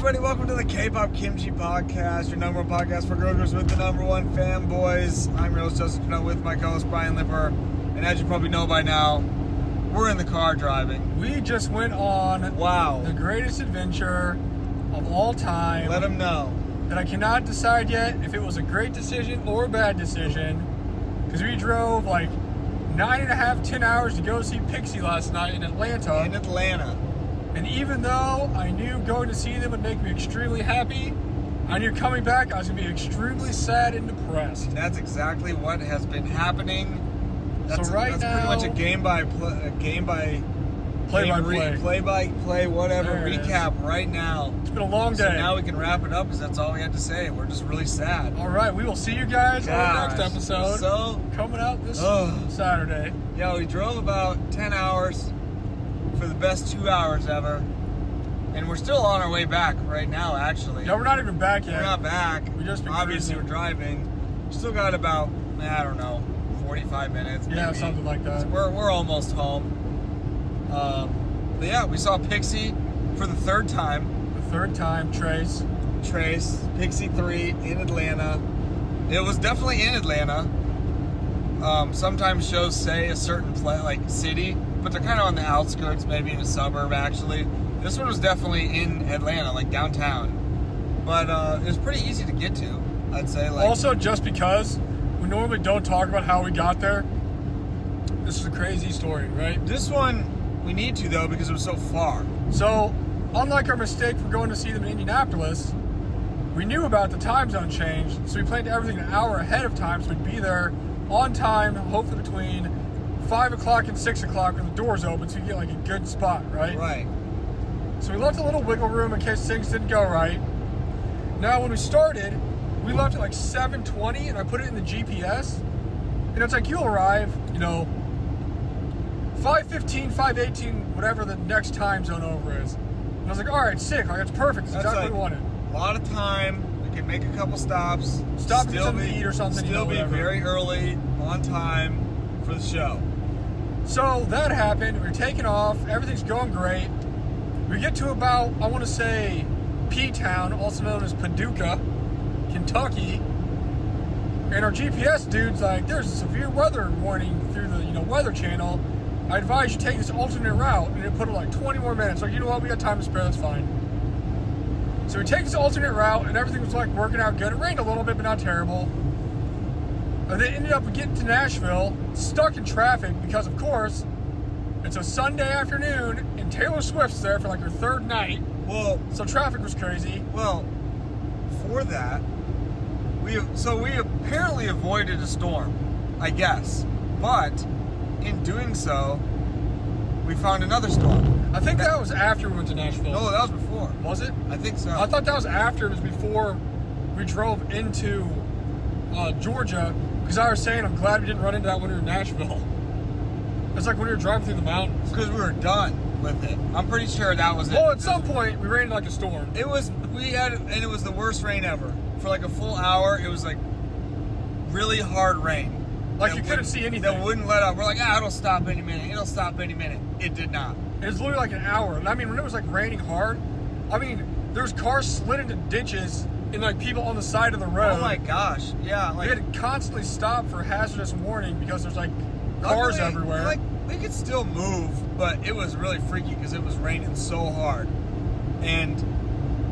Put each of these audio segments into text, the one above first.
everybody, welcome to the Kpop Kimchi Podcast, your number one podcast for girls with the number one fanboys. I'm your host, Justin Janelle, with my co-host, Brian Lipper. And as you probably know by now, we're in the car driving. We just went on the greatest adventure of all time. Let them know. That I cannot decide yet if it was a great decision or a bad decision. Because we drove like 9.5, 10 hours to go see PIXY last night in Atlanta. And even though I knew going to see them would make me extremely happy, I knew coming back I was going to be extremely sad and depressed. And that's exactly what has been happening. That's now, pretty much a play-by-play, whatever, recap right now. It's been a long day. So now we can wrap it up because that's all we had to say. We're just really sad. All right, we will see you guys on the next episode. So coming out this Saturday. Yeah, we drove about 10 hours for the best 2 hours ever. And we're still on our way back right now, actually. No, we're not even back yet. We're not back. We just obviously we're driving. Still got about, I don't know, 45 minutes. Yeah, maybe. something like that. We're almost home. But yeah, we saw PIXY for the third time. Trace, PIXY 3 in Atlanta. It was definitely in Atlanta. Sometimes shows say a certain city, but they're kind of on the outskirts, maybe in a suburb actually. This one was definitely in Atlanta, like downtown. But it was pretty easy to get to, I'd say. Also, just because we normally don't talk about how we got there, this is a crazy story, right? This one we need to, though, because it was so far. So, unlike our mistake for going to see them in Indianapolis, we knew about the time zone change, so we planned everything an hour ahead of time so we'd be there on time, hopefully between 5 o'clock and 6 o'clock when the doors open, so you get like a good spot, right? Right. So we left a little wiggle room in case things didn't go right. Now, when we started, we left at like 7:20, and I put it in the GPS, and it's like, you'll arrive, 5:15, 5:18, whatever the next time zone over is. And I was like, all right, sick. Like, that's perfect. That's exactly what we wanted. A lot of time. We could make a couple stops. Stop and get something to eat or something. Still be very early, on time for the show. So that happened. We were taking off. Everything's going great. We get to about, I want to say, P-Town, also known as Paducah, Kentucky. And our GPS dude's like, there's a severe weather warning through the Weather Channel. I advise you take this alternate route, and it put it like 20 more minutes. Like, you know what, we got time to spare, that's fine. So we take this alternate route, and everything was like working out good. It rained a little bit, but not terrible. And then ended up getting to Nashville, stuck in traffic because, of course, it's a Sunday afternoon, and Taylor Swift's there for like her third night. Well, so traffic was crazy. Well, for that, we apparently avoided a storm, I guess, but in doing so, we found another storm. I think that was after we went to Nashville. No, that was before. Was it? I think so. I thought that was after. It was before we drove into Georgia, because I was saying I'm glad we didn't run into that when we were in Nashville. It's like when we were driving through the mountains. Because we were done with it. I'm pretty sure that was it. Well, at some point, we ran into like a storm. It was the worst rain ever. For like a full hour, it was like really hard rain. Like you couldn't see anything. That wouldn't let up. We're like, it'll stop any minute. It did not. It was literally like an hour. And I mean, when it was like raining hard, there was cars slid into ditches and like people on the side of the road. Oh my gosh. Yeah. We had to constantly stop for hazardous warning because there's like cars everywhere. Like, we could still move, but it was really freaky because it was raining so hard. And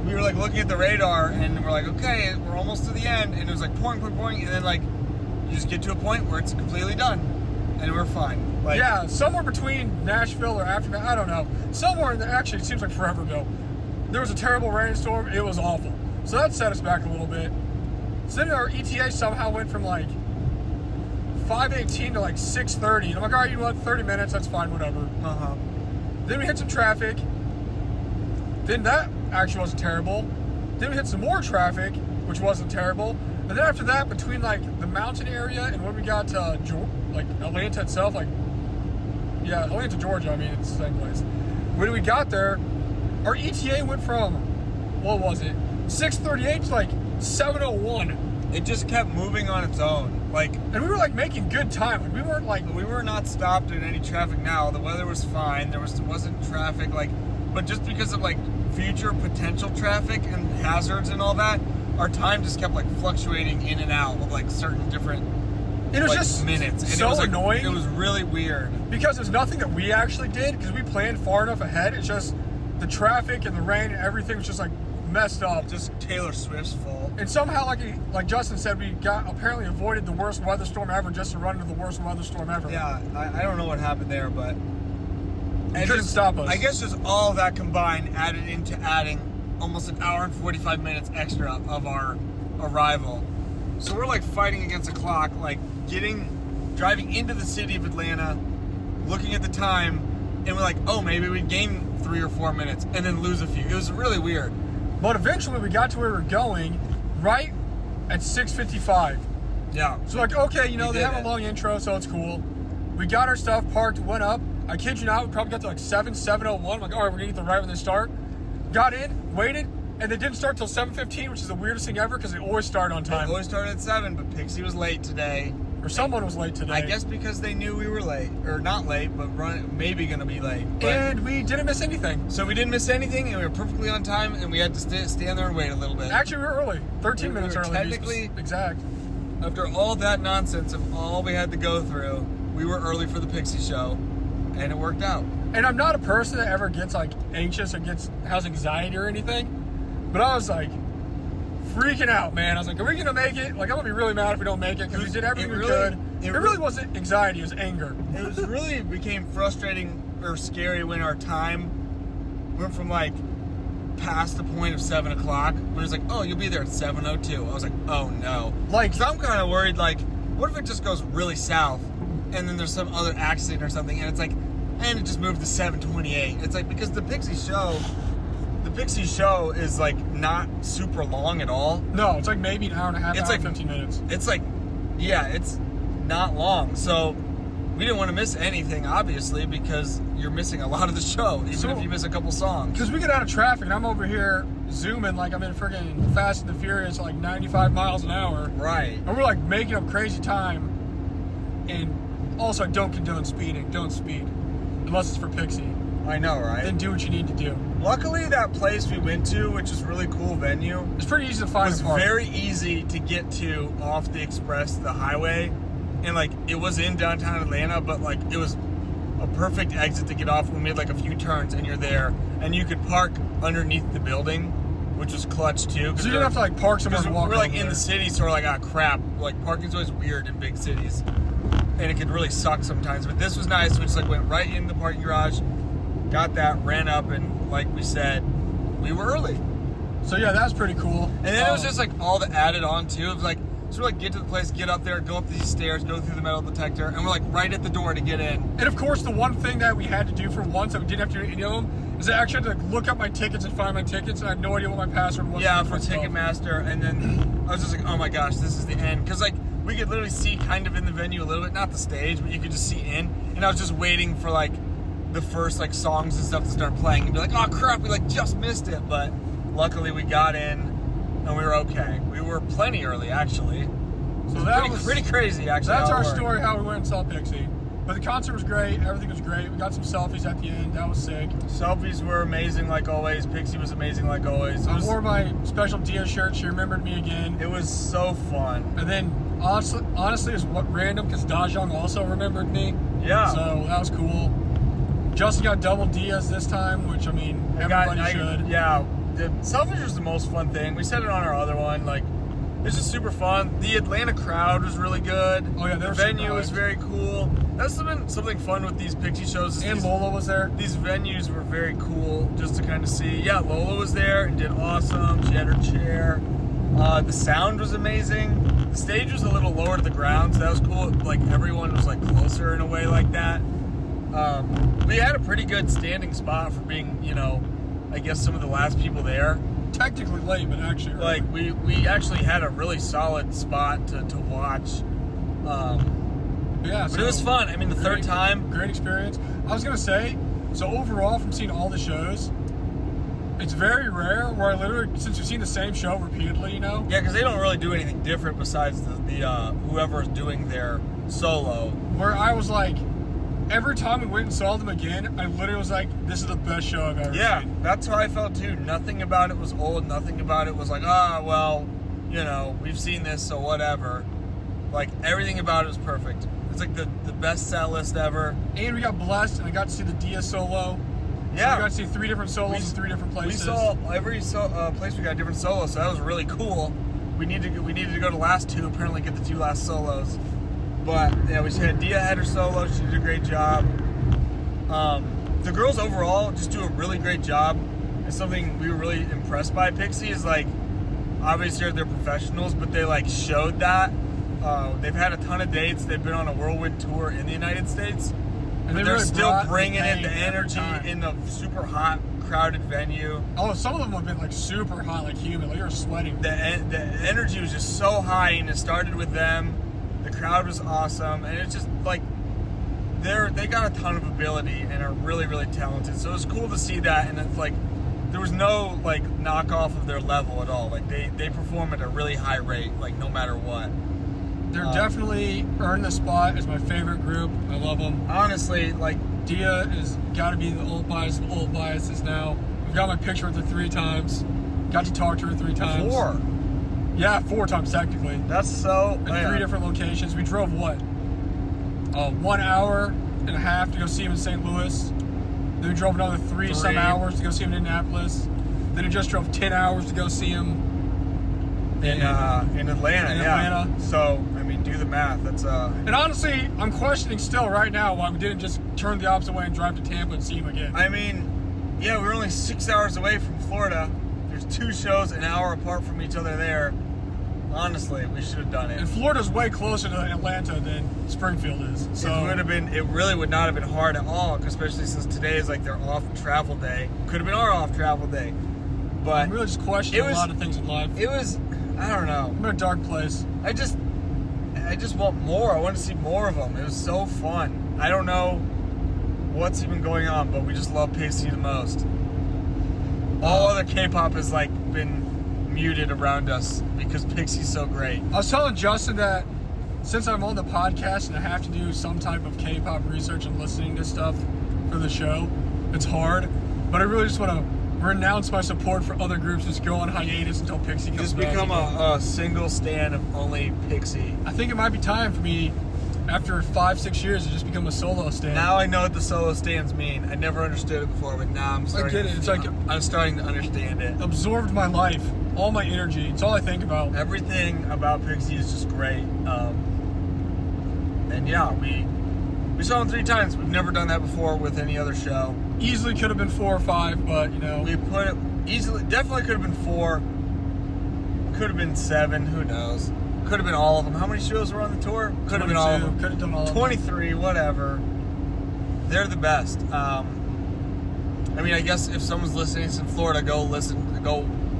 we were like looking at the radar and we're like, okay, we're almost to the end. And it was like pouring. And then like, you just get to a point where it's completely done, and we're fine. Like, yeah, somewhere between Nashville or after that, I don't know. Somewhere in there, actually, it seems like forever ago, there was a terrible rainstorm. It was awful. So that set us back a little bit. So then our ETA somehow went from like 5:18 to like 6:30. And I'm like, all right, you know what, 30 minutes, that's fine, whatever. Then we hit some traffic. Then that actually wasn't terrible. Then we hit some more traffic, which wasn't terrible. And then after that, between like the mountain area and when we got to like Atlanta itself, Atlanta, Georgia, it's the same place. When we got there, our ETA went from, what was it, 6:38 to like 7:01. it just kept moving on its own. Like, and we were like making good time. Like, we were not stopped in any traffic now. The weather was fine. Wasn't traffic, like, but just because of like future potential traffic and hazards and all that, our time just kept like fluctuating in and out of like certain different it was like, just minutes. And so it was like, annoying. It was really weird. Because there's nothing that we actually did because we planned far enough ahead. It's just the traffic and the rain and everything was just like messed up. Just Taylor Swift's fault. And somehow, like Justin said, we apparently avoided the worst weather storm ever just to run into the worst weather storm ever. Yeah, I don't know what happened there, but it couldn't stop us. I guess just all of that combined added into adding almost an hour and 45 minutes extra of our arrival. So we're like fighting against the clock, like driving into the city of Atlanta, looking at the time, and we're like, oh, maybe we gain 3 or 4 minutes and then lose a few. It was really weird. But eventually we got to where we were going right at 6:55. Yeah. So like, okay, they have it. a long intro, so it's cool. We got our stuff parked, went up. I kid you not, we probably got to like 7:01. I'm like, all right, we're gonna get the right when they start. Got in, waited, and they didn't start till 7:15, which is the weirdest thing ever because they always start on time. They always started at 7, but PIXY was late today. Or someone was late today. I guess because they knew we were late. Or not late, but maybe going to be late. But, and we didn't miss anything. So we didn't miss anything, and we were perfectly on time, and we had to stand there and wait a little bit. Actually, we were early. 13 minutes early. Technically, exact. After all that nonsense of all we had to go through, we were early for the PIXY show, and it worked out. And I'm not a person that ever gets like anxious or has anxiety or anything, but I was like freaking out, man. I was like, are we going to make it? Like, I'm going to be really mad if we don't make it because we did everything we could. It really wasn't anxiety, it was anger. It became frustrating or scary when our time went from like past the point of 7 o'clock. When it was like, oh, you'll be there at 7:02. I was like, oh no. Like, so I'm kind of worried, like, what if it just goes really south and then there's some other accident or something and it's like, and it just moved to 7:28. It's like, because the PIXY show is like not super long at all. No, it's like maybe an hour and a half, it's hour, like 15 minutes. It's like, yeah, it's not long. So we didn't want to miss anything, obviously, because you're missing a lot of the show, even if you miss a couple songs. Because we get out of traffic and I'm over here zooming like I'm in friggin' Fast and the Furious, like 95 miles an hour. Right. And we're like making up crazy time. And also, I don't condone speeding. Don't speed. Unless it's for PIXY. I know, right? Then do what you need to do. Luckily, that place we went to, which is a really cool venue, it's pretty easy to find. It was very easy to get to off the express, the highway, and like it was in downtown Atlanta, but like it was a perfect exit to get off. We made like a few turns, and you're there, and you could park underneath the building, which was clutch too. So you didn't have to like park somewhere and walk. We're like in the city, so we're like, ah, crap. Like parking's always weird in big cities, and it could really suck sometimes. But this was nice. We just like went right in the parking garage. Got that, ran up, and like we said, we were early. So yeah, that was pretty cool. And then it was just like all the added on too. It was like, so we're like, get to the place, get up there, go up these stairs, go through the metal detector, and we're like right at the door to get in. And of course, the one thing that we had to do for once that we didn't have to do any of them is I actually had to like, look up my tickets and find my tickets, and I had no idea what my password was. Yeah, for Ticketmaster, and then I was just like, oh my gosh, this is the end. Because like, we could literally see kind of in the venue a little bit, not the stage, but you could just see in. And I was just waiting for like, the first like songs and stuff to start playing and be like, oh crap, we like just missed it. But luckily we got in and we were okay. We were plenty early actually. So that was pretty crazy actually. That's our story how we went and saw PIXY. But the concert was great, everything was great. We got some selfies at the end, that was sick. Selfies were amazing like always. PIXY was amazing like always. I wore my special Dia shirt, she remembered me again. It was so fun. And then honestly it was random because Dajong also remembered me. Yeah. So that was cool. Justin got double Diaz this time, which I mean, everybody should. Yeah, the selfies was the most fun thing. We said it on our other one. Like, it's just super fun. The Atlanta crowd was really good. Oh yeah, the venue was very cool. That's been something fun with these PIXY shows. And Lola was there. These venues were very cool just to kind of see. Yeah, Lola was there and did awesome. She had her chair. The sound was amazing. The stage was a little lower to the ground, so that was cool. Like everyone was like closer in a way like that. We had a pretty good standing spot for being, I guess some of the last people there. Technically late, but actually like we actually had a really solid spot to watch. Yeah, but it was fun. I mean, the third time, great experience. I was gonna say, so overall, from seeing all the shows, it's very rare where I literally, since you've seen the same show repeatedly, you know? Yeah, because they don't really do anything different besides the whoever's doing their solo. Where I was like, every time we went and saw them again, I literally was like, this is the best show I've ever seen. That's how I felt too. Nothing about it was old. Nothing about it was like, well, you know, we've seen this, so whatever. Like, everything about it was perfect. It's like the best set list ever. And we got blessed, and I got to see the Dia solo. Yeah. So we got to see 3 different solos in 3 different places. We saw every place we got a different solo, so that was really cool. We needed to go to the last 2, apparently get the 2 last solos. But yeah, we just had Dia had her solo. She did a great job. The girls overall just do a really great job. And something we were really impressed by PIXY is like, obviously they're professionals, but they like showed that. They've had a ton of dates. They've been on a whirlwind tour in the United States. And But they're really still bringing the in the energy in a super hot, crowded venue. Oh, some of them have been like super hot, like humid. Like you're sweating. The energy was just so high, and it started with them. The crowd was awesome, and it's just like they got a ton of ability and are really, really talented. So it was cool to see that, and it's like there was no like knockoff of their level at all. Like they perform at a really high rate, like no matter what. They're definitely earned the spot as my favorite group. I love them. Honestly, like Dia is got to be the old bias of old biases now. I've got my picture with her 3 times. Got to talk to her 3 times. 4. Yeah, 4 times technically. That's so. In 3 different locations. We drove what? 1 hour and a half to go see him in St. Louis. Then we drove another 3 some hours to go see him in Indianapolis. Then we just drove 10 hours to go see him in Atlanta. So I mean, do the math. That's And honestly, I'm questioning still right now why we didn't just turn the opposite way and drive to Tampa and see him again. I mean, yeah, we're only 6 hours away from Florida. There's 2 shows an hour apart from each other there. Honestly, we should have done it. And Florida's way closer to Atlanta than Springfield is. So it really would not have been hard at all, especially since today is like their off travel day. Could have been our off travel day. But I'm really just questioning a lot of things in life. It was, I don't know. I'm in a dark place. I just want more. I want to see more of them. It was so fun. I don't know what's even going on, but we just love PIXY the most. All other K-pop has like been muted around us because PIXY's so great. I was telling Justin that since I'm on the podcast and I have to do some type of K-pop research and listening to stuff for the show, it's hard. But I really just want to renounce my support for other groups, just go on hiatus until PIXY comes just back. Become a single stan of only PIXY. I think it might be time for me, after 5-6 years, to just become a solo stan. Now I know what the solo stans mean. I never understood it before, but now I'm starting. I get it. It's like I'm starting to understand it. Absorbed my life, all my energy. It's all I think about. Everything about PIXY is just great. And yeah, we saw them 3 times. We've never done that before with any other show. Easily could have been 4 or 5, but you know. We put it easily, definitely could have been 4. Could have been 7, who knows. Could have been all of them. How many shows were on the tour? Could have been all of them. Could have done all of them. 23, whatever. They're the best. I mean, I guess if someone's listening in Florida, go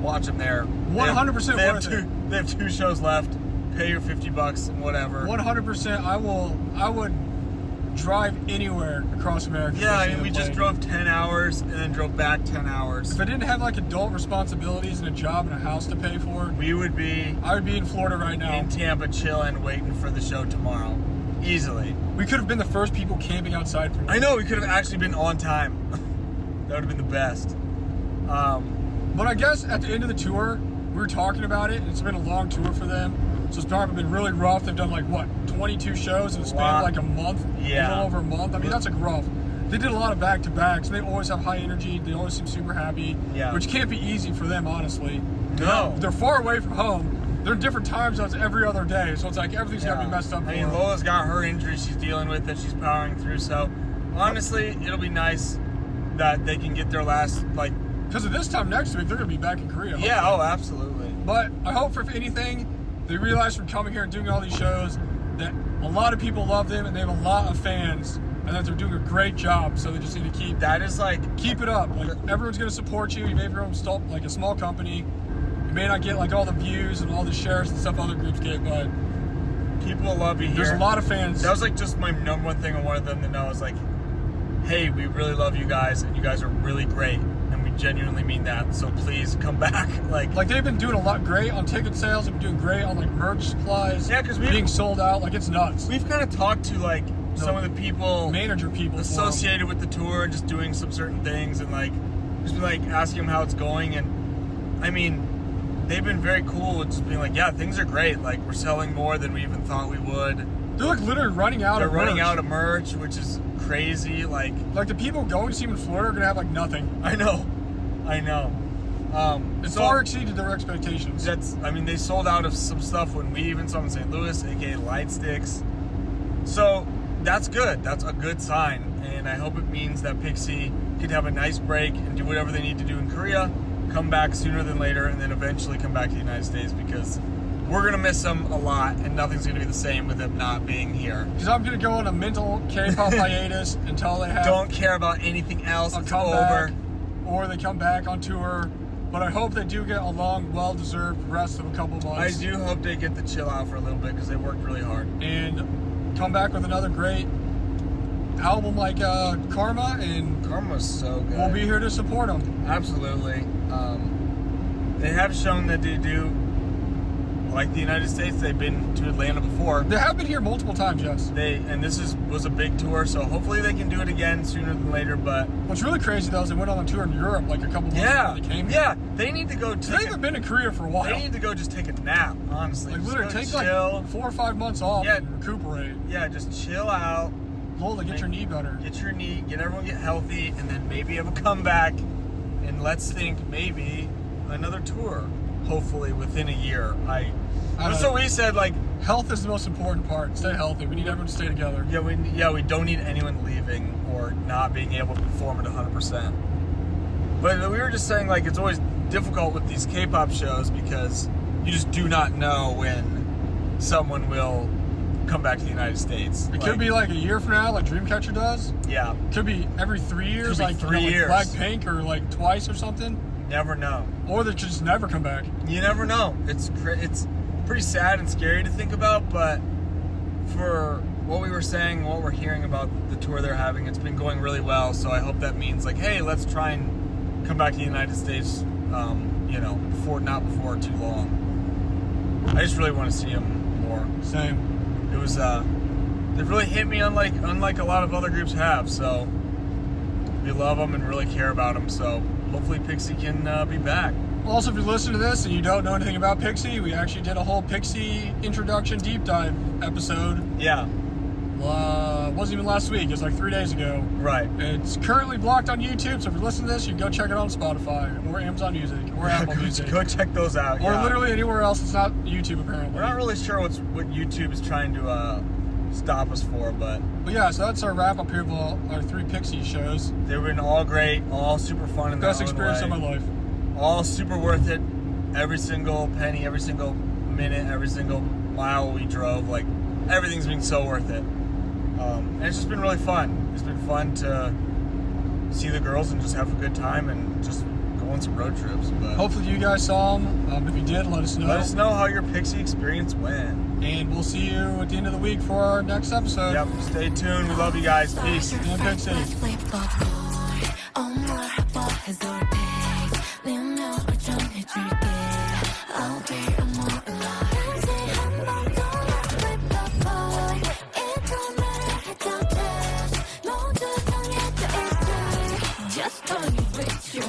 watch them there. 100% worth it. They have 2 shows left. Pay your $50 and whatever. 100%. I would drive anywhere across America. Yeah, I mean, we just drove 10 hours and then drove back 10 hours. If I didn't have like adult responsibilities and a job and a house to pay for, I would be in Florida right now. In Tampa, chilling, waiting for the show tomorrow. Easily. We could have been the first people camping outside for I know, we could have actually been on time. That would have been the best. But I guess at the end of the tour, we were talking about it, and it's been a long tour for them. So it's probably been really rough. They've done like, what, 22 shows in the span of like a month? Yeah. A little over a month. I mean, that's like rough. They did a lot of back-to-backs. They always have high energy. They always seem super happy. Yeah. Which can't be easy for them, honestly. No. They're far away from home. They're in different time zones every other day. So it's like everything's got to be messed up for I mean, them. Lola's got her injury she's dealing with that she's powering through. So, honestly, it'll be nice that they can get their last, like... Because of this time next week, they're going to be back in Korea. Yeah, hopefully. oh, absolutely. But I hope, for if anything, they realize from coming here and doing all these shows that a lot of people love them and they have a lot of fans and that they're doing a great job. So they just need to keep it up. Like, everyone's going to support you. You may have your own like a small company. You may not get like all the views and all the shares and stuff other groups get, but people will love you here. There's a lot of fans. That was like just my number one thing I wanted them to know is like, hey, we really love you guys and you guys are really great and we genuinely mean that. So please come back. Like they've been doing a lot great on ticket sales. They've been doing great on like merch supplies. Yeah, because being sold out. Like it's nuts. We've kind of talked to like some of the people, manager people associated with the tour, just doing some certain things, and like just been like asking them how it's going. And I mean, they've been very cool with just being like, yeah, things are great. Like we're selling more than we even thought we would. They're like literally running out of merch. They're running out of merch, which is crazy. Like the people going to see them in Florida are gonna have like nothing. I know. It far exceeded their expectations. They sold out of some stuff when we even saw them in St. Louis, aka light sticks. So that's good. That's a good sign, and I hope it means that PIXY could have a nice break and do whatever they need to do in Korea, come back sooner than later, and then eventually come back to the United States, because we're gonna miss them a lot, and nothing's gonna be the same with them not being here. Because I'm gonna go on a mental K-pop hiatus until they have don't care about anything else. It's over, or they come back on tour. But I hope they do get a long, well-deserved rest of a couple months. I do hope they get to chill out for a little bit, because they worked really hard and come back with another great album like Karma, and Karma's so good. We'll be here to support them. Absolutely. They have shown that they do like the United States. They've been to Atlanta before. They have been here multiple times, yes. This was a big tour, so hopefully they can do it again sooner than later. But what's really crazy though is they went on a tour in Europe like a couple months before they came here. Yeah, they need to go. They haven't been in Korea for a while. They need to go just take a nap, honestly. Like literally take chill. like 4 or 5 months off and recuperate. Yeah, just chill out. Lola, get your knee better. Get your knee. Get everyone get healthy, and then maybe have a comeback. And let's think maybe another tour. Hopefully within a year. That's what we said. Like health is the most important part. Stay healthy. We need everyone to stay together. Yeah, we don't need anyone leaving or not being able to perform at 100%. But we were just saying, like, it's always difficult with these K-pop shows because you just do not know when someone will come back to the United States. It could be like a year from now, like Dreamcatcher does. Yeah. Could be every 3 years, like 3 years. Like Blackpink, or like twice or something. Never know. Or they just never come back. You never know. It's pretty sad and scary to think about, but for what we were saying, what we're hearing about the tour they're having, it's been going really well. So I hope that means like, hey, let's try and come back to the United States, not before too long. I just really want to see them more. Same. It was they've really hit me unlike a lot of other groups have. So we love them and really care about them. So hopefully PIXY can be back. Also, if you listen to this and you don't know anything about PIXY, we actually did a whole PIXY introduction deep dive episode. Yeah. Wasn't even last week. It was like 3 days ago. Right. It's currently blocked on YouTube, so if you listen to this, you can go check it on Spotify or Amazon Music or Apple Music. Go check those out. Or literally anywhere else. It's not YouTube, apparently. We're not really sure what YouTube is trying to stop us for, but yeah. So that's our wrap up here of our 3 PIXY shows. They've been all great, all super fun in their best experience of my life. All super worth it. Every single penny, every single minute, every single mile we drove, like everything's been so worth it. And it's just been really fun. It's been fun to see the girls and just have a good time and just go on some road trips. But hopefully you guys saw them. If you did, let us know. Let us know how your PIXY experience went. And we'll see you at the end of the week for our next episode. Yep. Stay tuned. We love you guys. Peace. And PIXY. Just don't you with your